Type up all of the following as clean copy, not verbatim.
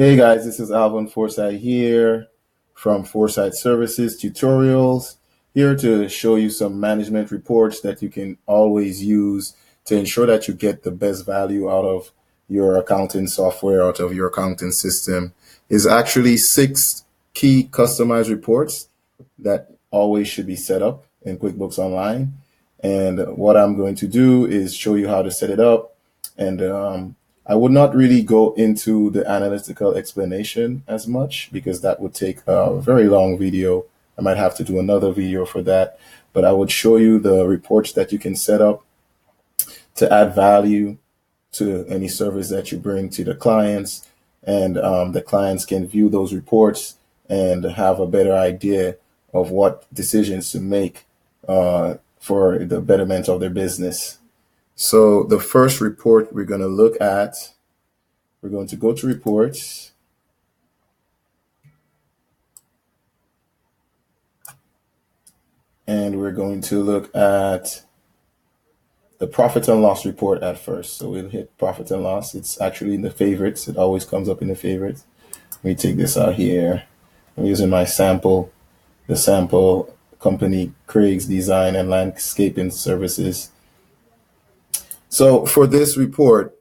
Hey guys, this is Alvin Foresight here from Foresight Services Tutorials, here to show you some management reports that you can always use to ensure that you get the best value out of your accounting software, out of your accounting system. Is actually 6 key customized reports that always should be set up in QuickBooks Online. And what I'm going to do is show you how to set it up. And I would not really go into the analytical explanation as much because that would take a very long video. I might have to do another video for that. But I would show you the reports that you can set up to add value to any service that you bring to the clients. And the clients can view those reports and have a better idea of what decisions to make for the betterment of their business. So the first report we're going to look at, we're going to go to reports. And we're going to look at the profit and loss report at first. So we'll hit profit and loss. It's actually in the favorites. It always comes up in the favorites. Let me take this out here. I'm using my sample, the sample company, Craig's Design and Landscaping Services. So for this report,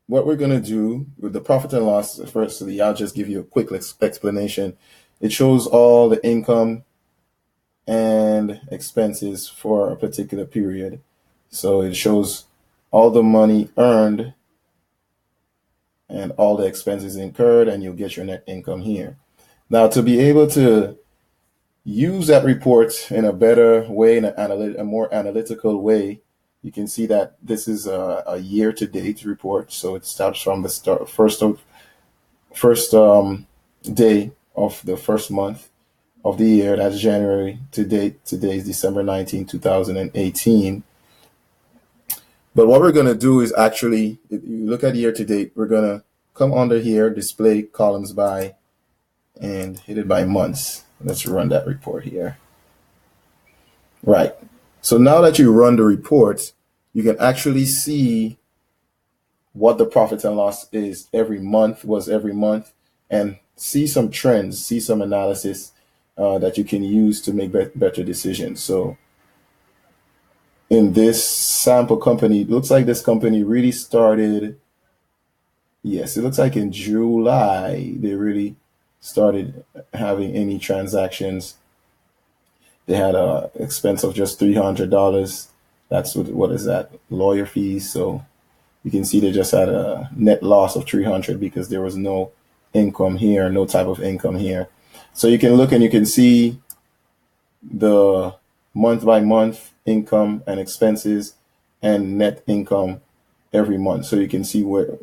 what we're going to do with the profit and loss, firstly, I'll just give you a quick explanation. It shows all the income and expenses for a particular period. So it shows all the money earned and all the expenses incurred, and you'll get your net income here. Now, to be able to use that report in a better way, in a more analytical way, you can see that this is a year-to-date report. So it starts from the first day of the first month of the year. That's January to date. Today is December 19, 2018. But what we're going to do is actually, if you look at year-to-date, we're going to come under here, display columns by, and hit it by months. Let's run that report here. Right. So now that you run the report, you can actually see what the profit and loss is every month, and see some trends, see some analysis that you can use to make better decisions. So in this sample company, it looks like this company really started, yes, it looks like in July, they really started having any transactions. They had a expense of just $300. That's what is that? Lawyer fees. So you can see they just had a net loss of $300 because there was no income here, no type of income here. So you can look and you can see the month by month income and expenses and net income every month. So you can see where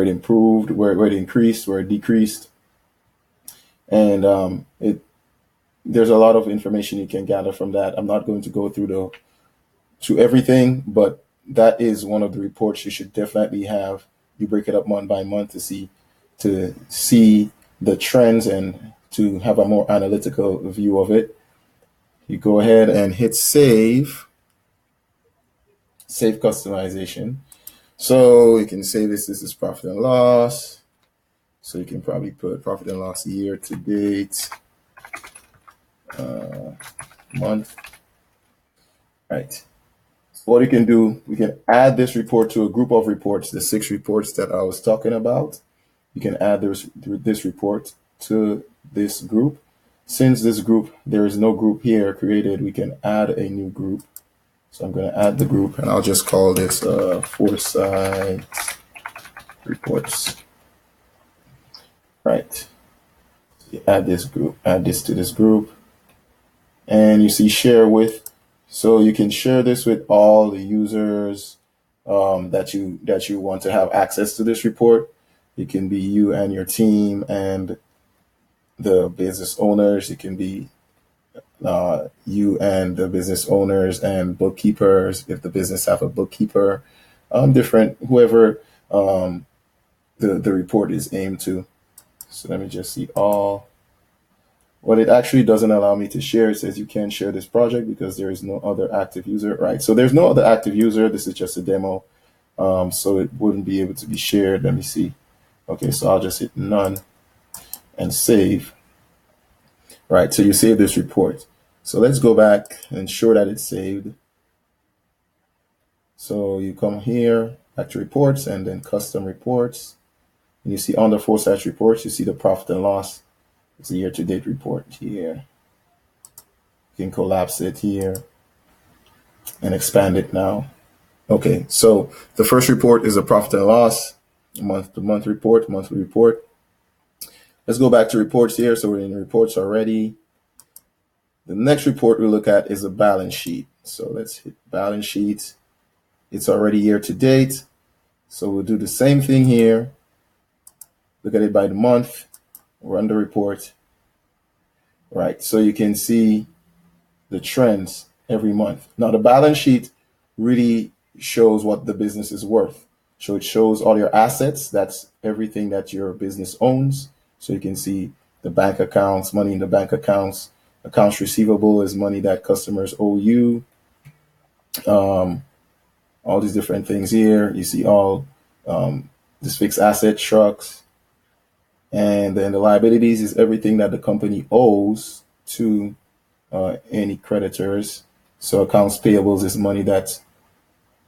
it improved, where it increased, where it decreased. And there's a lot of information you can gather from that. I'm not going to go through everything, but that is one of the reports you should definitely have. You break it up month by month to see the trends and to have a more analytical view of it. You go ahead and hit save customization. So you can say this is profit and loss. So you can probably put profit and loss year to date. Month. Right. So what you can do, we can add this report to a group of reports, the 6 reports that I was talking about. You can add this report to this group. Since this group, there is no group here created, we can add a new group. So I'm going to add the group, and I'll just call this Foresight reports. Right. You add this to this group. And you see share with, so you can share this with all the users that you want to have access to this report. It can be you and your team and the business owners. It can be you and the business owners and bookkeepers, if the business have a bookkeeper, whoever the report is aimed to. So let me just see all. What it actually doesn't allow me to share, it says you can't share this project because there is no other active user, right? So there's no other active user. This is just a demo. So it wouldn't be able to be shared. Let me see. Okay, so I'll just hit none. and save. Right, so you save this report. So let's go back and ensure that it's saved. So you come here, back to reports, and then custom reports. And you see under Foresight reports, you see the profit and loss. It's a year-to-date report here. You can collapse it here and expand it now. Okay, so the first report is a profit and loss, month-to-month report, monthly report. Let's go back to reports here. So we're in reports already. The next report we look at is a balance sheet. So let's hit balance sheet. It's already year-to-date. So we'll do the same thing here. Look at it by the month. Run the report. Right, so you can see the trends every month. Now the balance sheet really shows what the business is worth. So it shows all your assets. That's everything that your business owns. So you can see the bank accounts, money in the bank accounts. Accounts receivable is money that customers owe you. All these different things here. You see all this fixed asset, trucks. And then the liabilities is everything that the company owes to any creditors. So accounts payables is money that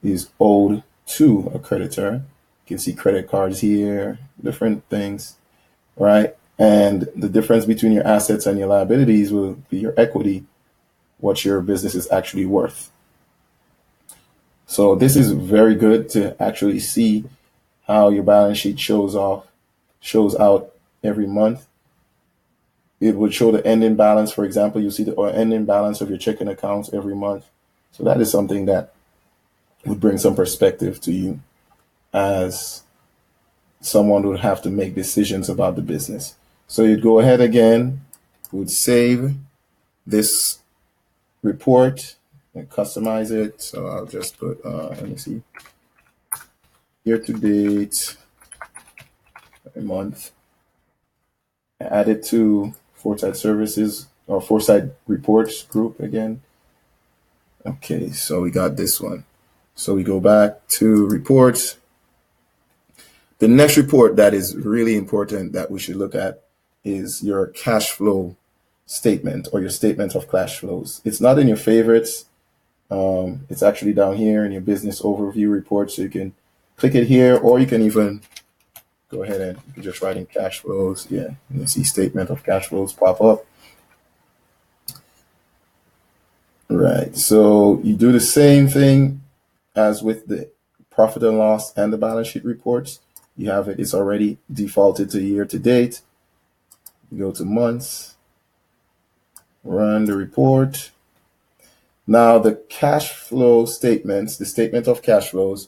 is owed to a creditor. You can see credit cards here, different things, right? And the difference between your assets and your liabilities will be your equity, what your business is actually worth. So this is very good to actually see how your balance sheet shows out every month. It would show the ending balance. For example, you see the ending balance of your checking accounts every month. So that is something that would bring some perspective to you as someone would have to make decisions about the business. So you'd go ahead again, would save this report and customize it. So I'll just put, let me see, year to date, a month. Add it to Foresight Services or Foresight Reports group again. Okay, so we got this one. So we go back to reports. The next report that is really important that we should look at is your cash flow statement or your statement of cash flows. It's not in your favorites. It's actually down here in your business overview report. So you can click it here, or you can even go ahead and you can just write in cash flows. Yeah, you see statement of cash flows pop up. Right. So you do the same thing as with the profit and loss and the balance sheet reports. You have it. It's already defaulted to year to date. You go to months, run the report. Now the cash flow statements, the statement of cash flows,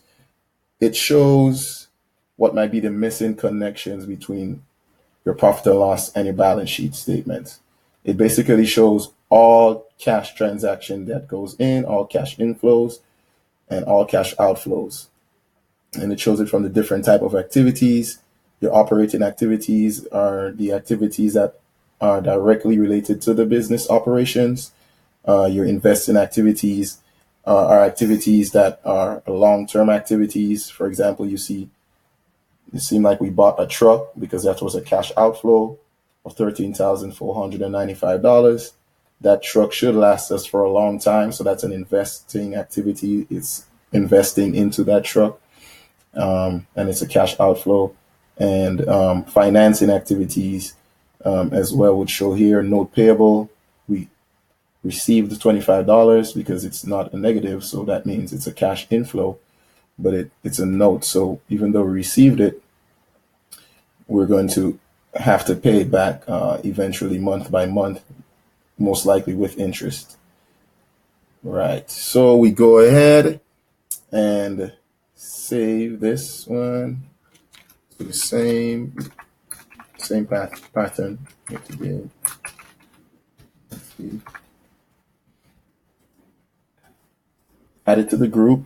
it shows what might be the missing connections between your profit and loss and your balance sheet statement. It basically shows all cash transaction that goes in, all cash inflows, and all cash outflows. And it shows it from the different type of activities. Your operating activities are the activities that are directly related to the business operations. Your investing activities are activities that are long-term activities. For example, you see, it seemed like we bought a truck because that was a cash outflow of $13,495. That truck should last us for a long time. So that's an investing activity. It's investing into that truck. And it's a cash outflow. And financing activities as well would show here. Note payable, we received $25 because it's not a negative, so that means it's a cash inflow, but it's a note. So even though we received it, we're going to have to pay it back eventually, month by month, most likely with interest. Right. So we go ahead and save this one. Do the same pattern. Add it to the group.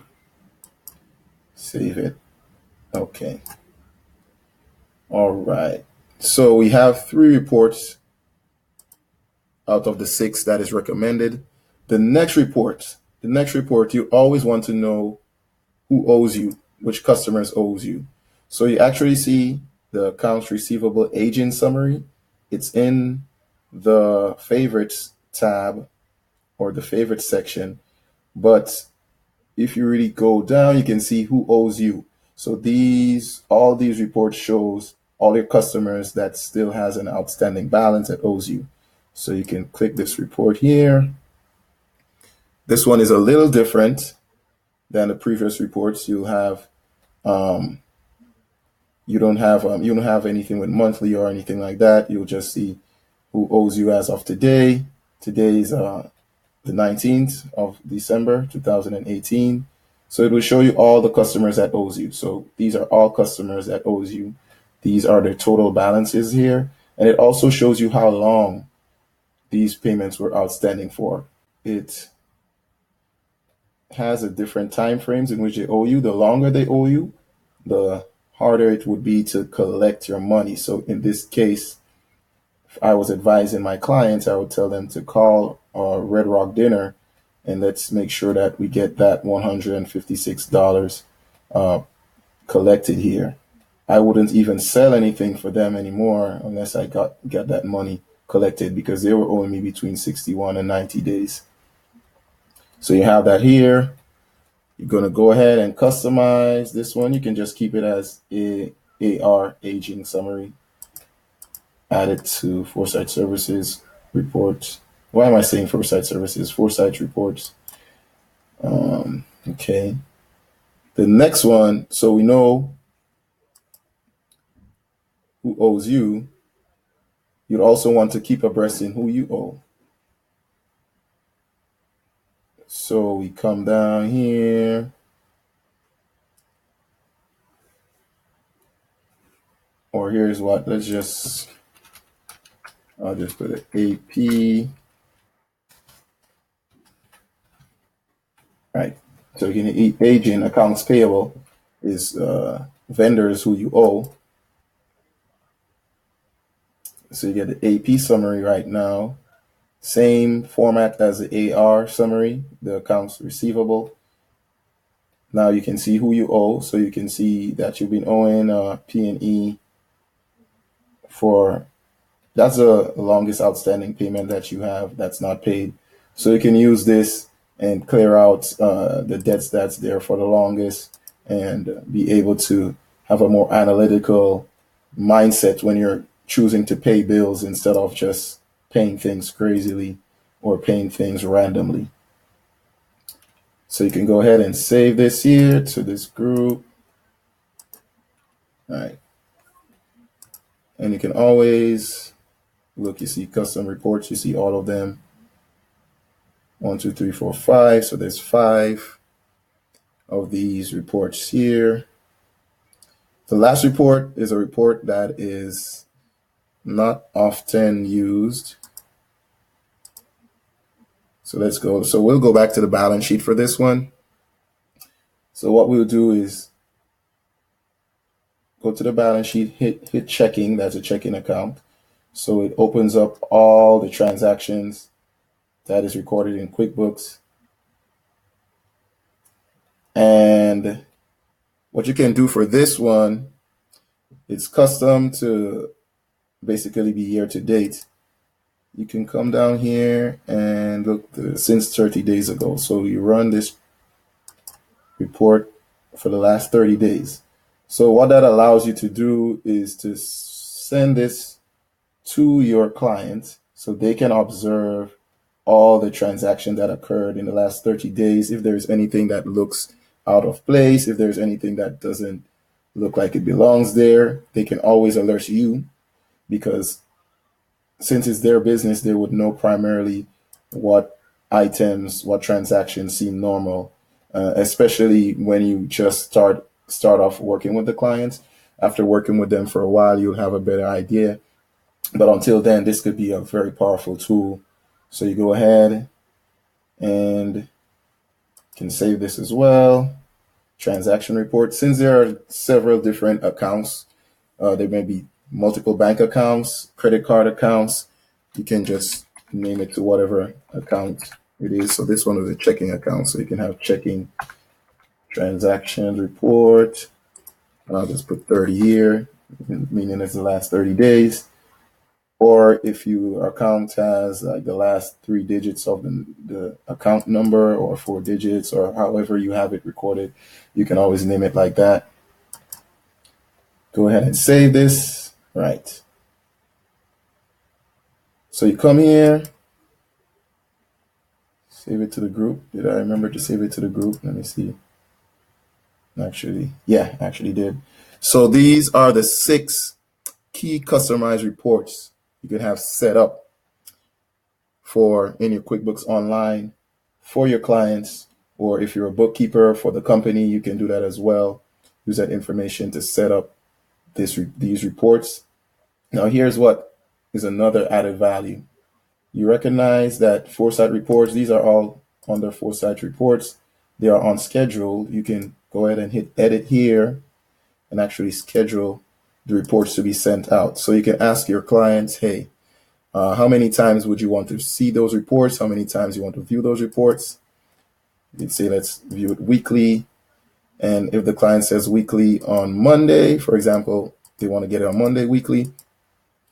Save it. Okay. All right. So we have 3 reports out of the 6 that is recommended. The next report, you always want to know who owes you, which customers owes you. So you actually see the accounts receivable aging summary. It's in the favorites tab or the favorites section. But if you really go down, you can see who owes you. So all these reports shows all your customers that still has an outstanding balance that owes you. So you can click this report here. This one is a little different than the previous reports. You'll have um, you don't have anything with monthly or anything like that. You'll just see who owes you as of today. Today is the 19th of December 2018. So it will show you all the customers that owes you. So these are all customers that owes you. These are the total balances here. And it also shows you how long these payments were outstanding for. It has a different time frames in which they owe you. The longer they owe you, the harder it would be to collect your money. So in this case, if I was advising my clients, I would tell them to call Red Rock Dinner and let's make sure that we get that $156 collected here. I wouldn't even sell anything for them anymore unless I got that money collected because they were owing me between 61 and 90 days. So you have that here. You're going to go ahead and customize this one. You can just keep it as AR aging summary. Add it to Foresight Services reports. Why am I saying Foresight Services? Foresight reports. Okay. The next one, so we know who owes you. You'd also want to keep abreast in who you owe. So we come down here. Or here's what, I'll just put an AP. Right. So you can aging accounts payable is vendors who you owe. So you get the AP summary right now. Same format as the AR summary, the accounts receivable. Now you can see who you owe. So you can see that you've been owing P&E for, that's the longest outstanding payment that you have that's not paid. So you can use this and clear out the debts that's there for the longest and be able to have a more analytical mindset when you're choosing to pay bills instead of just paying things crazily or paying things randomly. So you can go ahead and save this here to this group. All right. And you can always look, you see custom reports, you see all of them. 1, 2, 3, 4, 5. So there's 5 of these reports here. The last report is a report that is not often used. So let's go. So we'll go back to the balance sheet for this one. So what we'll do is go to the balance sheet, hit checking. That's a checking account. So it opens up all the transactions that is recorded in QuickBooks. And what you can do for this one, it's custom to basically be year to date. You can come down here and look since 30 days ago. So you run this report for the last 30 days. So what that allows you to do is to send this to your client so they can observe all the transactions that occurred in the last 30 days. If there's anything that looks out of place, if there's anything that doesn't look like it belongs there, they can always alert you because since it's their business, they would know primarily what items, what transactions seem normal, especially when you just start off working with the clients. After working with them for a while, you'll have a better idea. But until then, this could be a very powerful tool. So you go ahead and can save this as well. Transaction report. Since there are several different accounts, there may be multiple bank accounts, credit card accounts. You can just name it to whatever account it is. So this one is a checking account. So you can have checking transaction report. And I'll just put 30 here, meaning it's the last 30 days. Or if your account has like the last 3 digits of the account number, or 4 digits, or however you have it recorded, you can always name it like that. Go ahead and save this. Right. So you come here, save it to the group. Did I remember to save it to the group? Let me see. Actually, yeah, actually did. So these are the 6 key customized reports you could have set up for in your QuickBooks Online for your clients, or if you're a bookkeeper for the company, you can do that as well. Use that information to set up these reports. Now, here's what is another added value. You recognize that Foresight reports, these are all under Foresight reports. They are on schedule. You can go ahead and hit edit here and actually schedule the reports to be sent out. So you can ask your clients, hey, how many times would you want to see those reports? How many times you want to view those reports? You'd say, let's view it weekly. And if the client says weekly on Monday, for example, they want to get it on Monday weekly,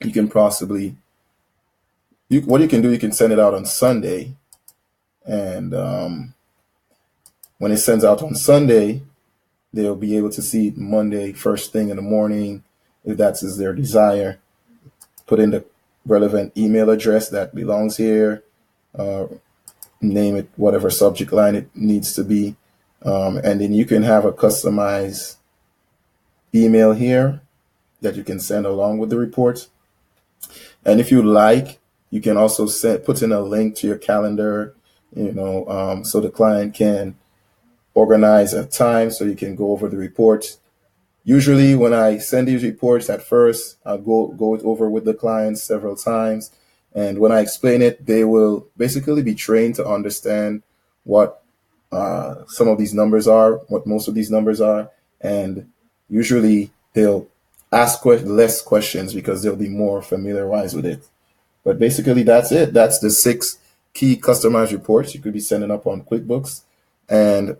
you can possibly, what you can do, you can send it out on Sunday. And when it sends out on Sunday, they'll be able to see it Monday, first thing in the morning, if that's their desire. Put in the relevant email address that belongs here, name it whatever subject line it needs to be, and then you can have a customized email here that you can send along with the reports. And if you like, you can also put in a link to your calendar, so the client can organize a time so you can go over the reports. Usually when I send these reports at first, I'll go it over with the clients several times. And when I explain it, they will basically be trained to understand what some of these numbers are, what most of these numbers are. And usually they'll ask less questions because they'll be more familiarized with it. But basically, that's it. That's the 6 key customized reports you could be sending up on QuickBooks. And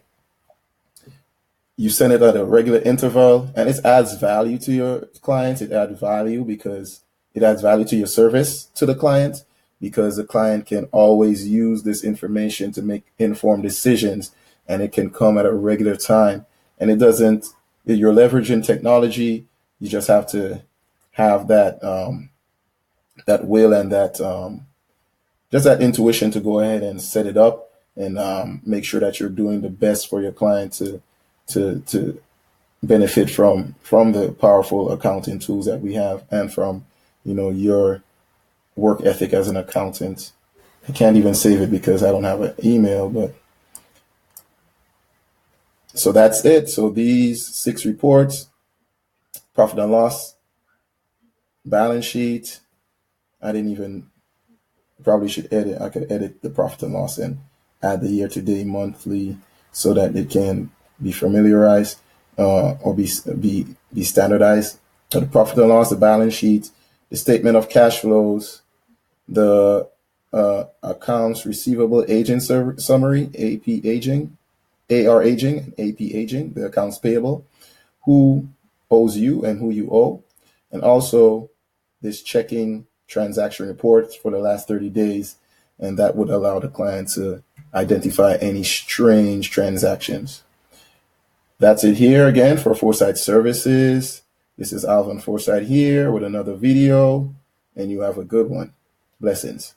you send it at a regular interval, and it adds value to your clients. It adds value because it adds value to your service to the client, because the client can always use this information to make informed decisions, and it can come at a regular time. And it doesn't, you're leveraging technology. You just have to have that, that will and that, just that intuition to go ahead and set it up and make sure that you're doing the best for your client to benefit from the powerful accounting tools that we have, and from your work ethic as an accountant. I can't even save it because I don't have an email, but so that's it. So these 6 reports: profit and loss, balance sheet. I didn't even, probably should edit. I could edit the profit and loss and add the year to date, monthly, so that it can be familiarized, or be standardized. So the profit and loss, the balance sheet, the statement of cash flows, the accounts receivable aging summary, AP aging, AR aging, and AP aging, the accounts payable, who owes you and who you owe, and also this checking transaction reports for the last 30 days. And that would allow the client to identify any strange transactions. That's it here again for Foresight Services. This is Alvin Foresight here with another video, and you have a good one. Blessings.